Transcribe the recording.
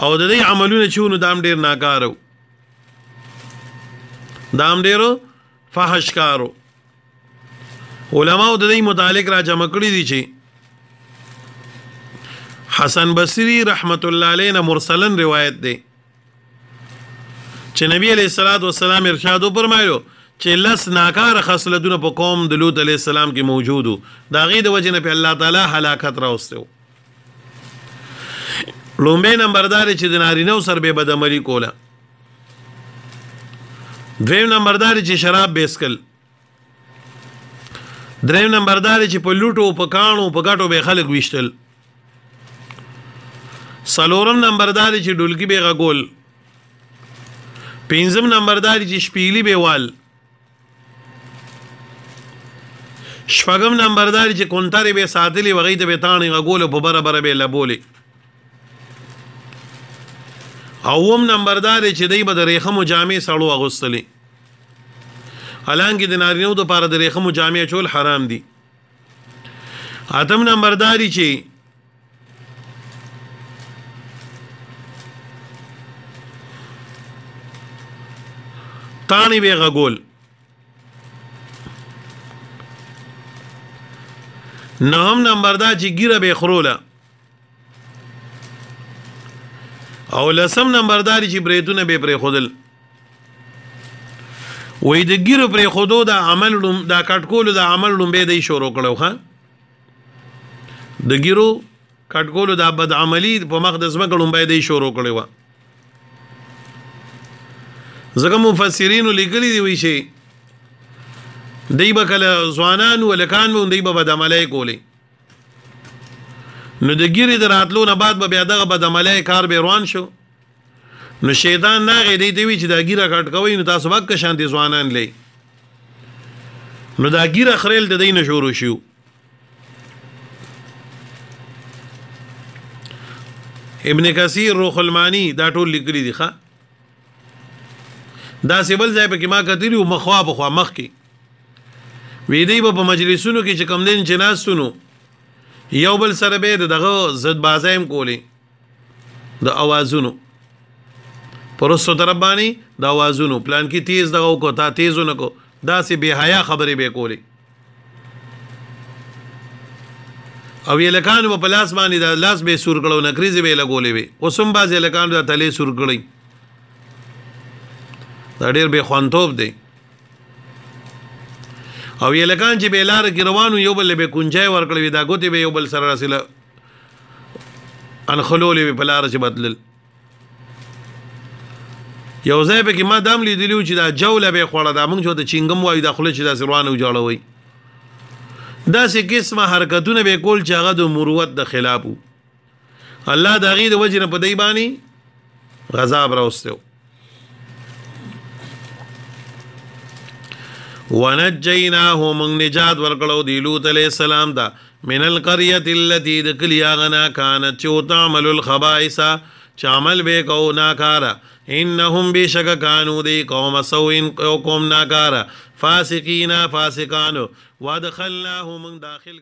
او د دې عملونه چې ونو دام ډېر ناکارو دام ډېرو فحش کارو علماء د دې متعلق را جمع کړي دي چې حسن بصری رحمت الله علیه مرسلن روایت دی چې نبی علیہ الصلوۃ والسلام ارشاد فرمایلو چې لس ناکار خصلتونه په قوم د لوط علیہ السلام کې موجودو دا غي د وجه نه په الله تعالی هلاکت راوستو لومبه نمبردار چې د نارینه سر به بدعملی کوله دویم نمبردار چې شراب بیسکل دریم نمبردار چې په لوټو په کانو په غټو به خلک وشتل سلورم نمبردار چې ډولکی به غول پنځم نمبردار چې شپېلی به وال شپږم نمبردار چې کونتاري به ساتلی وغې ته به تانې غول په برابر به لبولې اوم نمبردار چې دای به د ریخمو جامې سړو اغوستلې حالانکه د نارینو د پاره د ریخمو جامې چول حرام دي اتم نمبرداري چې تانی به غول نهم نمبردار چې ګیره به خروله او لسم نمبرداري چې بریتونه به پرې خودل وې د ګیرو پرې خودو دا عمل دا کټکول دا عمل لومبه دی شروع کړو ښا د ګیرو کټکول دا بد عملی په مقدس مکه لومبه دی شروع کړو زګم مفسرین لیکلي دی وی شي دی بکله ځوانان ولکان مون دی به بد عملی کولی نو د ګیرې د راتلو نه بعد به بیا دغه بدعملی کار به روان شو نو شیطان ناغې دی وی چې دا ګیره کټ کوي نو تاسو وک شانتي ځوانان لې نو دا ګیره خریل د دینه شروع شو ابن کثیر روح المانی دا ټول لیکلي دي ښا دا سیبل ځای په کې ما کتلی او مخوا بخوا مخ کې وی دی په مجلسونو کې چې کم دین جناسونو یو بل سره به دغه زد بازایم کولی د اوازونو پرستو طرف باندې د اوازونو پلان کې تیز دغه کو تا تیزونه کو دا سي به حیا خبرې به کولی او یلکان په لاس باندې د لاس به سور کړو نکریزه به لګولې وي اوسم باز یلکان د تلې سور کړی دا ډېر به خوانتوب دی او یلکان چې به لار کې روانو یو بل به کونجای ورکړي دا ګوتې به یو بل سره راسله ان خلولې په لار چې بدلل یو ځای به کې ما دام لیدلو چې دا جوله به خوړه دا موږ چې د چنګم وای د خله چې دا روانو جوړوي دا سه قسمه حرکتونه به کول چې هغه د مروت د خلافو الله د غي د وجه نه په دی باندې غضب راوستو ونجيناه من نجات ورکلو دی لوط علیہ السلام دا من القريه التي دکلیا غنا كانت تعمل الخبائث چعمل به کو ناکارا انهم بشک كانوا دی قوم سوء قوم ناکارا فاسقین فاسقان وادخلناهم من داخل